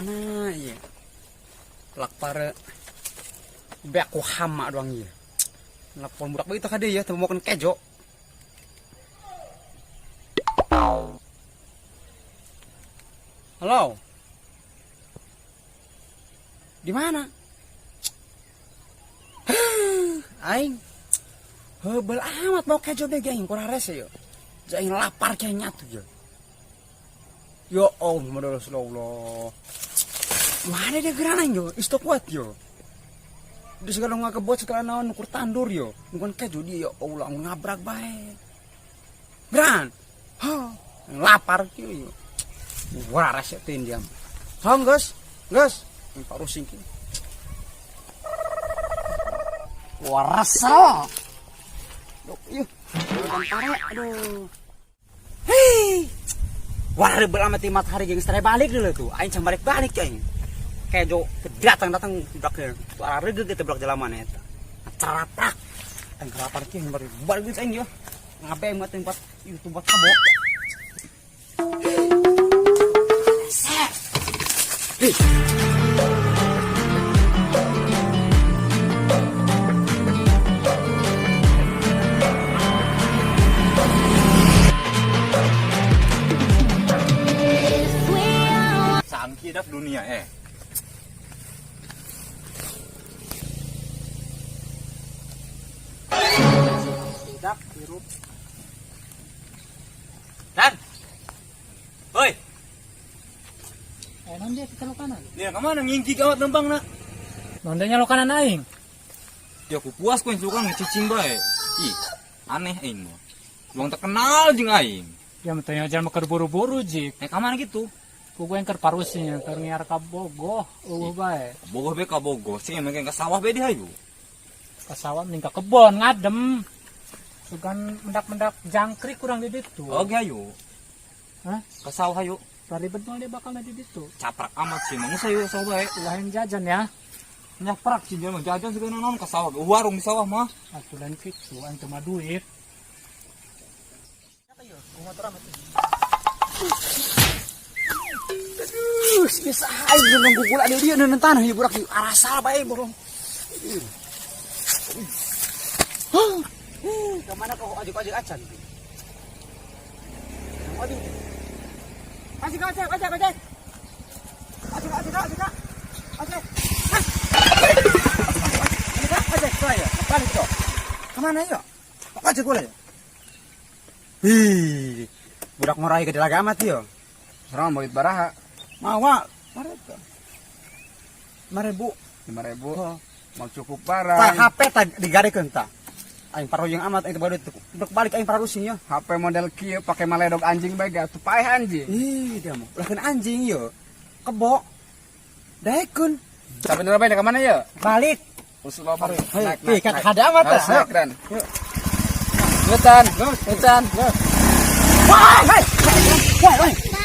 mana ya? Lakpare be aku hama doang ya. Lapor budak begitu kade ya, temu makan kejo. Halo. Di mana? Aing. Hebel amat mau kejo be aing kurang rese yo. Aing lapar kayaknya tuh ya. Ya Allah, madal Allah. Mana dia gerangan yo? Isto kuat yo. Dia segala ngakebot segala naon ukur tandur yo. Bukan kejo dia ya Allah ngabrak bae. Beran. Ha, lapar kieu yo. Wah rasetin diam. Ham guys. Guys, Pak Rusing ki. Wah rasa. Yuk. Aduh. Hei. Wah rebel amat matahari jeung serai balik dulu tuh. Aing can balik-balik aing. Kejo datang budak suara regeg teh budak jalaman eta. Caratak. Aing lapar ki balik aing yo. Ngabe mah tempat YouTube kabo. Sangkidap dunia Dak hirup. Dan. Hoi. Non dia kita lokanan. Dia kemana ngingki kawat nembang nak? Nondanya lokanan aing. Dia aku puas ko suka ngecicing bae. Ih, aneh aing mah. Luang terkenal jeung aing. Ya mentanya jangan makan buru-buru jik. Kemana gitu? Kugu yang kerparusnya, kerniar kabogoh, bae. Bogoh be ka bogoh, sing emang ka sawah be dihayu. Kasawah mending ka kebon ngadem. Sugan mendak-mendak jangkrik kurang di ditu. Oke hayu. Hah? Ka sawah hayu. Ribet mah dia bakal di ditu. Caprak amat sih, mang sayu sawah bae. Lain jajan ya. Nyaprak sih dia mah jajan segala naon ka sawah. Warung di sawah mah. Atuh lain kitu, ante mah duit. Aduh, bisa aing nunggu gula dia neun tanah ieu budak ieu arasal bae borong. Kemana kau ajak acan? Waduh. Ajak. Ajak. Ajak saya. Balik tuh. Kemana yuk? Ajak gula ya. Hih, budak morai gede lagi amat yo. Serang mau baraha. Mawa, mareta. 5.000. Oh. Mau cukup barang. Tah HP tah digarekeun tah. Aing paroyong amat aing baru untuk balik aing parusing yo. HP model kieu pake maledog anjing bae atuh paeh anjing. Ih, dia mah ulah anjing yo. Kebo. Daekeun. Sabenerna bae ka mana yo? Balik. Usul baru. Hei, ka kada amat tah. Keren. Hutan. Wah, hei.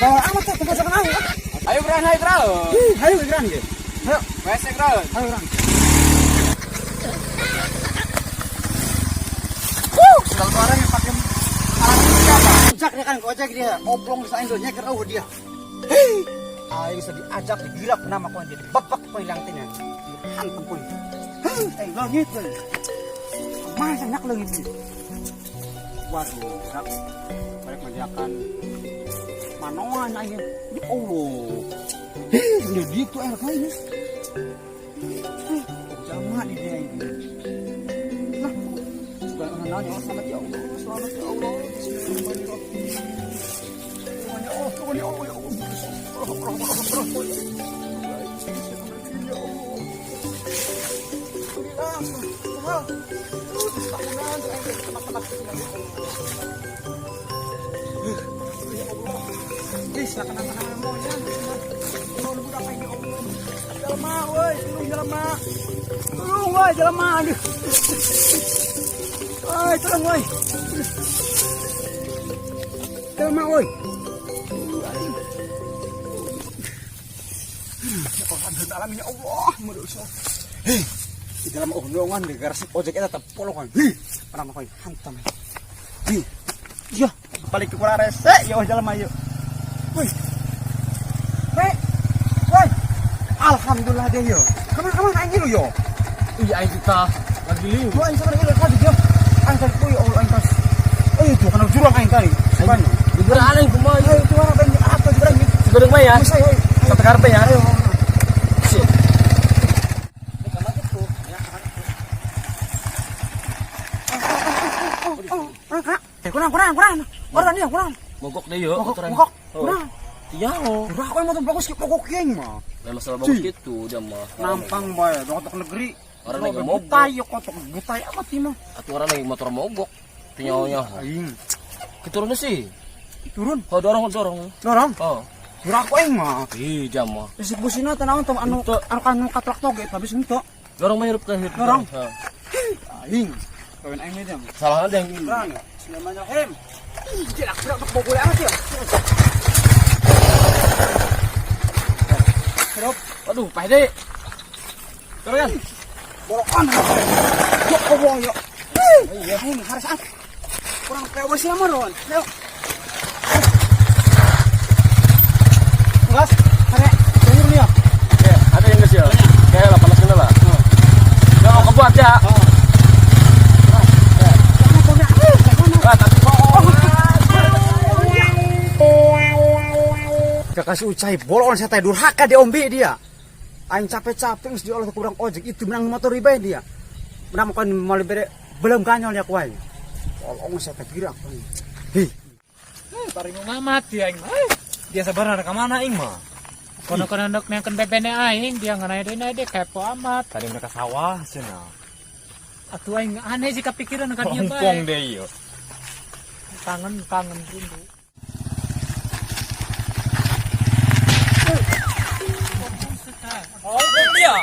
Bawa amat teh tempat sana aing. Ayo Bran, Ayo Bran ge. Ayo, besek Bran. Ayo Bran. Kalau orang yang pakai alat siapa? Ojek dia kan, ojek dia. Oblong sa Indo nyeker dia. Hei. Aing sedih ajak digila nama kau jadi bapak kau hilang tina. Hantam pun. Hei, langit kan. Masa nak langit ni. Waduh, nak. Balik menjakan manoan aing. Ya Allah. Hei, dia gitu air kau ini. Hei, jamaah di dia ini. Selamat ya Allah, selamat ya Allah. Ya Allah. Jelema. Oi, tolong woi. Jelema woi. Dalam ya Allah, madosa. Hei, di dalam ondongan di garasi ojek eta teh polongan. Hei, pernah mah hantam. Hei. Ya, balik ke kula rese ya jelema yeuh. Woi. Hei. Woi. Alhamdulillah deh yo. Kemana aing lu yo? Iya aing kita lagi liu. Lu aing sekarang ieu tadi yo. Aing tadi kuy Allah aing tas. Itu kana jurang aing tadi. Seban. Dibera aing kumaha. Ayo itu orang banyak apa jurang gitu. Segereng mah ya. Bisa yo. Satu karpe ya. Ayo. Sip. Kurang. Orang dia kurang. Mogok deh yuk. Mogok. Kurang. Iya. Udah aku mau bagus ki pokok kieng mah. Lah masalah bagus gitu dia mah. Nampang bae kotok negeri. Orang lagi mogok. Butai yo kotok butai amat sih mah. Atuh orang lagi motor mogok. Tinyonya. Aing. Keturunnya sih. Turun. Oh dorong. Dorong. Oh. Udah aku aing mah. Ih jam mah. Isi busina tanawan tuh anu katlak toge habis henteu. Dorong mah hirup ke hirup. Dorong. Heeh. Aing. Kawin aing meja. Salah ada yang ini. Kurang. Bismillahirrahmanirrahim. Gila, berak boleh amat ya. Terus, Aduh, pahde. kan? Bolokan. Yuk, kobo yuk. Iya, ini harus apa? Kurang kayak bersih amat, Ron. Yuk. Gas, karek. Tunggu nih ya. Oke, ada yang geus ya. Kayak lah panas kena lah. Jangan kebuat ya. Kasih ucai bolon saya teh durhaka diombe dia. Aing capek-capek geus diolah kurang ojek itu menang motor riba dia. Menang kan mau bere belum ganyol ya kuai. Bolong saya teh gerak. Hi. Paring ngamat dia aing. Dia sabar ka mana aing mah? Kono-kono ndek nangkeun bebene aing dia nganai dia kepo amat. Tadi mereka sawah cenah. Atuh aing aneh sih kepikiran ka dia Pompong bae. deh yo. Kangen rindu. Oh, dia.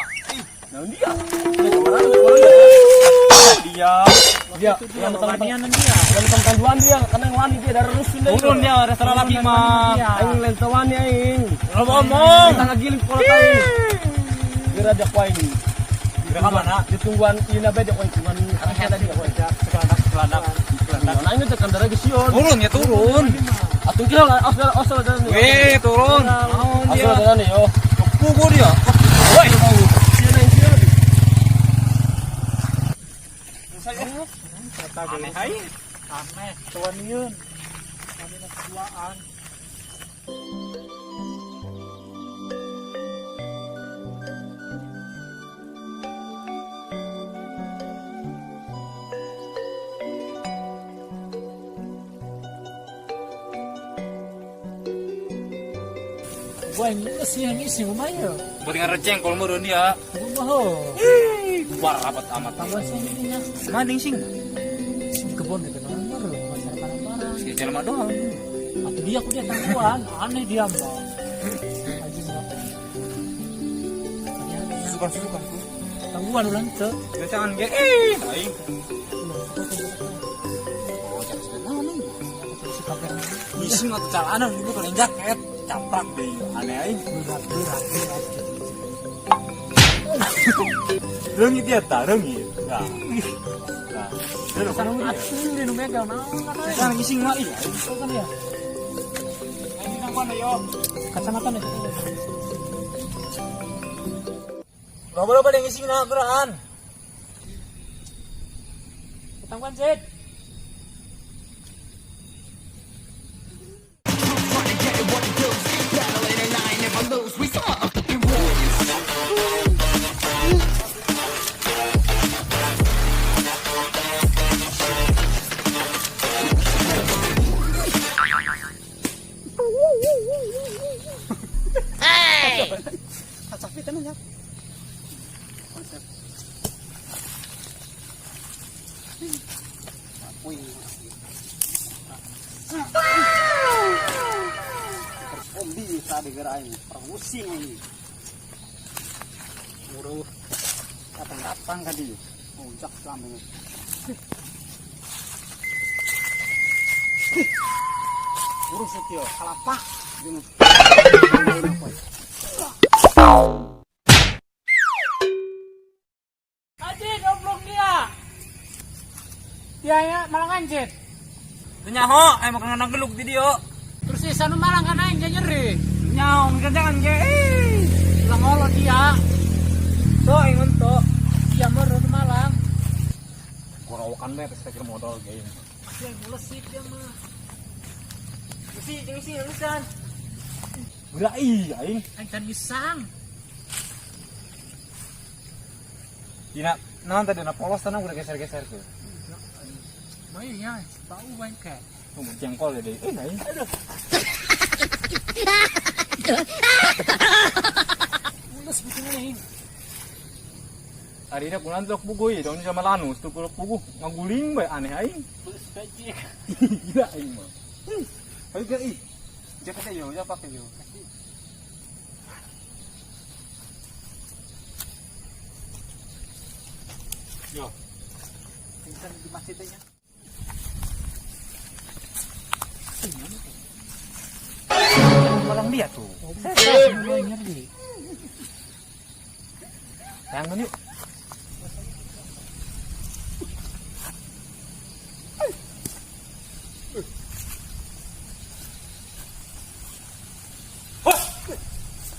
Dia Yang teman-teman dia. Yang tangkaluan dia, karena yang wani dia dari rusun deh. turun dia ada salah lagi mah. Aing lentawan ya aing. Ngomong. Kita ngagiling pola aing. Kira dia kuai ini. Kira ka mana? Ditungguan ina be dia kuai cuman arahnya tadi kuai. Keladak. Nah ini tekan dari gesion. Turun ya turun. Atuh kira asal ada nih. Weh, turun. Mau Asal dia. ada nih yo. Pukul dia. Woi. Aneh hai. Aneh, tuan yun. Kami nak keduaan. Gua yang isi lumayan. Buat ngereceng kalau mau dia. Gua mau. Buar rapat amat. Tambah sini Maning sing. sini kebun itu kan baru masyarakat barang-barang. Si jelema doang. Atau dia aku dia tangguan, aneh dia mau. Aji berapa? Suka-suka. Tangguan ulang tuh. Jangan ge. Aing. Ising atau celana itu kan jaket. Caprak deh. Aneh aing. Berat. Reungit dia tak reungit. Nah. Sarung ating di megang naon kan. Jangan ising mah iya. Itu kan ya. Ini nang mana yo? Kacamata itu. Loba pada yang ising na geraan. Tangguan Zed. Sakit tenan ya. Bisa digerain, pusing ini. Muruh datang kan dia. Puncak lambung. Urus itu, kalapak. Aji goblok dia. Dia ya malah ngancet. Nyaho, emang kena geluk di dia. Terus si sanu malah kan aing nyeri. Nyaho, jangan ge. Langolo dia. Tuh ingon tuh. Dia merut Malang. Kurawakan be pesta kira modal ge. Dia mulesik dia mah. Mesti lulusan. Udah aing. Aing kan bisang. Dina naon tadi na polos tanah udah geser-geser tuh. Mau ya, bau banyak kayak. Tunggu jengkol ya deh. Aing. Aduh. Mulus begini nih. Tadi dia pulang tuh puguh ya, daun sama lanus tuh puguh ngaguling bae aneh aing. Mulus pecik. Gila aing mah. Ayo ge ih. Jaket yo, ya pakai yo. Yo. Tinggal di masjidnya. Malang dia tuh. Saya mulai nyeri. Tangan yuk.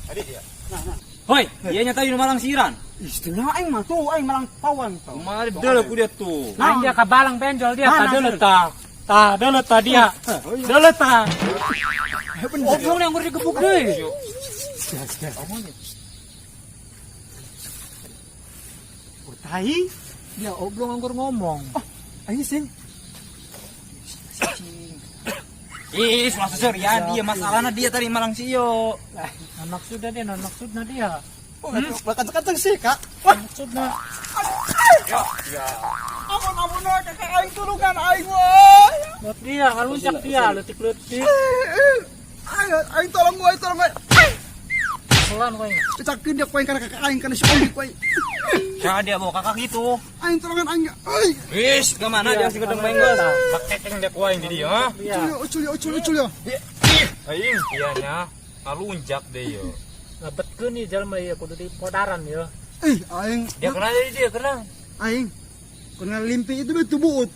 Tadi dia. Hoi, dia nyata di Malang Siran. Istilah aing mah tuh aing malang pawan tuh. Kemarin dulu aku dia tuh. Nah, dia kabalang benjol dia Nah, tadi nah, letak. Tadi letak dia. Dia letak. Obrol yang udah digebuk deh. Tai. Dia obrol nganggur ngomong. Aing sing. Ih, maksudnya ya dia masalahnya dia tadi Malang Sio. Anak sudah dia, anak sudah dia. Kacang-kacang sih, Kak. Anak sudah. Ampun kakak aing tulungan aing woi. Buat dia, kaluncak dia, letik-letik. Aing tolong gue. Pelan kowe. Pecakeun dia koin kana kakak aing kana si Omi koin. Siapa dia bawa kakak gitu? Aing tolongan aing. Ai. Wis, kemana dia si gedeng menggeus? Pakai ceng dia kuaing di dia, ha? Iya. Ucul yo. Aing, iyanya ngalunjak deh yo. Ngabetkeun nih jalma ieu kudu di podaran ya. Aing. Dia kena jadi dia kena. Aing. Kena limpi itu tubuh.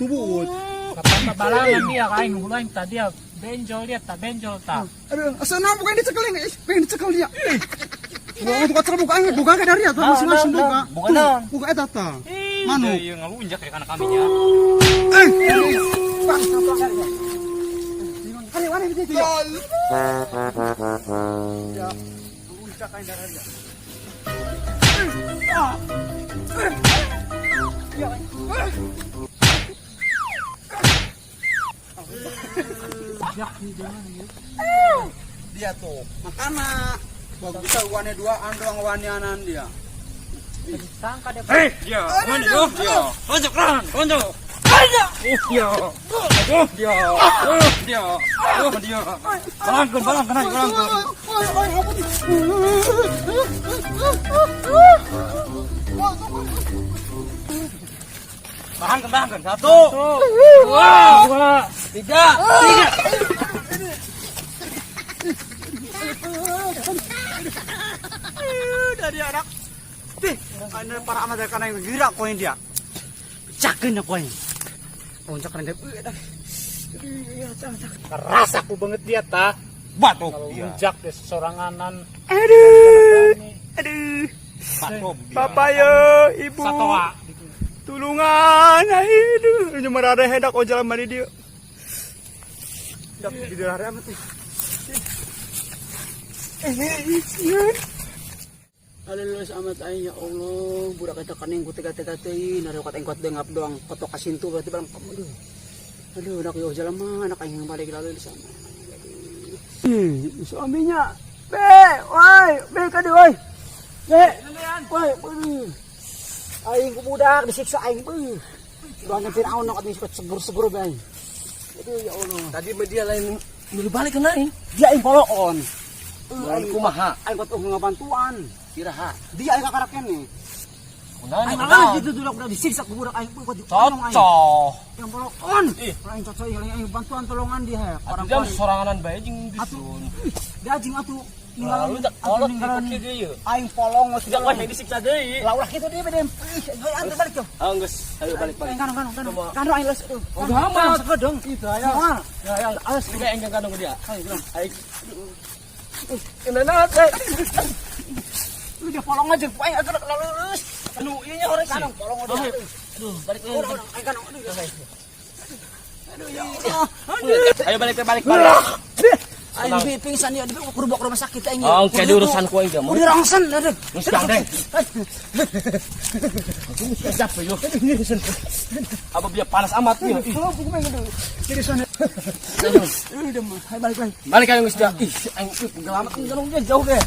Kapan balangan dia kain hulain tadi dia benjol dia tak benjol tak. Aduh, asana bukan dicekelin, pengen dicekel dia. Wah, buka terbuka aing, buka ke dari atas masing-masing buka. Buka naon? Buka eta tah. Manu. Iya ngalunjak ya kana kaminya. Bang, apa kali? Kali mana itu ya? Ya, puncak aing darah dia. Dia tuh makana bagus bisa wane duaan doang waneanan dia. Sangka dia. Dia, mana yo? Dia. Lonjok kan, lonjok. Dia. Dia. Balangkeun kena balangkeun. Balangkeun satu. Dua. Tiga. Dari anak. Tih, ana para amat kana yang gerak koin dia. Pecakeun na koin. Puncak kana dia. Keras aku banget dia ta. Batuk Kalau dia. unjak dia sesoranganan. Aduh. Batuk dia. Bapak yo, Ibu. Satoa. Tulungan, aduh. Cuma ada hendak o jalan mari dia. Dak di daerah amat. Haleluya amat aing ya Allah, budak eta kaning ku tega-tega teuing, nare kat engkot dengap doang kotok kasintu berarti barang aduh. Aduh, anak yo jalan mah anak aing balik lalu di sana. Suaminya. Be ka deui woi. Be, woi, aing ku budak disiksa aing beuh. Doang Firaun nak atuh segur-segur be aing. Aduh ya Allah. Tadi dia lain dulu balik kena ini. Dia aing poloon. Aing kumaha? Aing kudu ngabantuan. Kiraha. Dia aing kakaraken nih. Kunaon Aing kunaon? malah gitu udah disiksa ku budak aing ku ditolong aing. Cocok. Yang poloon. Aing cocok aing bantuan tolongan dia. Atuh dia soranganan bae jeung dusun. Dia anjing atuh Lalu tak kolot di kieu ye. aing polong geus Tidak wah disiksa deui. Laulah kitu dia bede. Heuy antar balik yo. Ah geus, ayo balik-balik. Kanu aing les. Udah amat. Sekedeng. Itu aya. Ya yang alas juga enggang kandung dia. Ayo bilang. Aing. Enak teh. dia polong aja, poin agar lulus. Anu, iya orang kanong polong aja. Aduh, balik lagi. Orang kanong, aduh. Aduh, ya Allah. Ayo balik. Ayo pingsan ya, dibawa ke rumah sakit aing. Oh, kayak di urusan ku aja. Udah rongsen, aduh. Geus gandeng. Siap yo. Apa biar panas amat nih. Jadi sana. Udah mah, ayo balik lagi. Balik ayo geus dah. Ih, aing penggelamat dia jauh deh.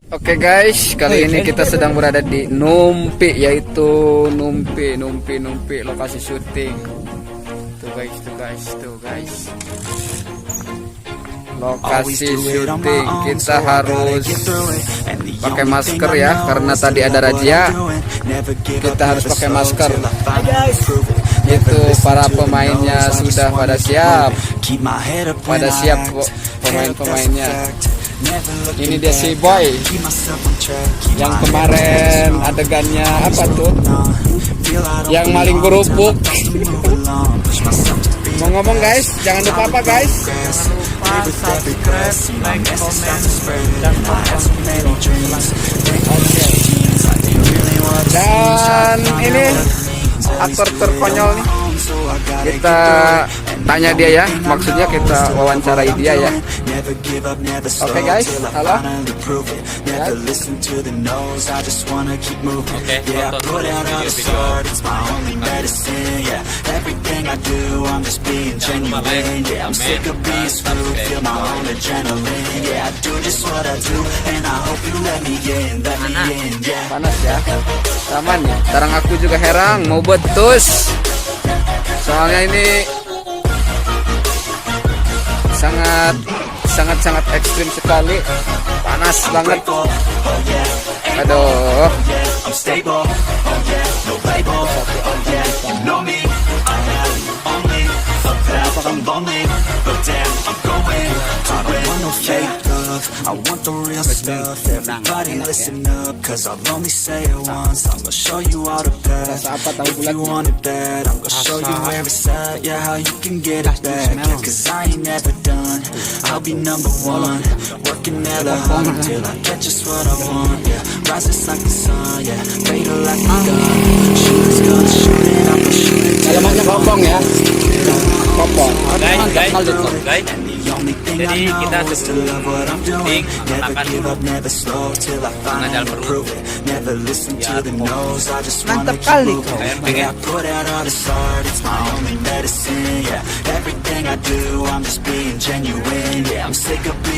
Oke guys, kali ini kita sedang berada di Numpi, yaitu Numpi lokasi syuting. Tuh guys. Lokasi syuting kita harus pakai masker ya, karena tadi ada razia. Kita harus pakai masker. Itu para pemainnya sudah pada siap. Pemain-pemainnya. Ini dia si Boy yang kemarin adegannya apa tuh, yang maling kerupuk. Mau ngomong guys, jangan lupa apa guys, jangan lupa subscribe, like, comment, dan dan ini aktor terkonyol nih, kita tanya dia ya, maksudnya kita wawancarai dia ya. Oke guys, halo. Panas ya, aman ya. Sekarang aku juga herang mau betus, soalnya ini sangat ekstrim sekali, panas banget. Aduh. I want the real stuff. Everybody listen up, cause I'll only say it once. I'm gonna show you all the path. If you want it bad, I'm gonna show you where it's at. Yeah, how you can get it back. Yeah, cause I ain't never done. I'll be number one. Working hella hard till I get just what I want. Yeah, rises like the sun. Yeah, fatal like the gun. Shooters gonna shoot it, I'm gonna shoot it. Alamannya kopong ya. Kopong. Guys. Jadi kita sebelum syuting menggunakan pengajar perut. Mantap kali kau. Air pengen. Everything I do, I'm just being genuine. Yeah, I'm sick of being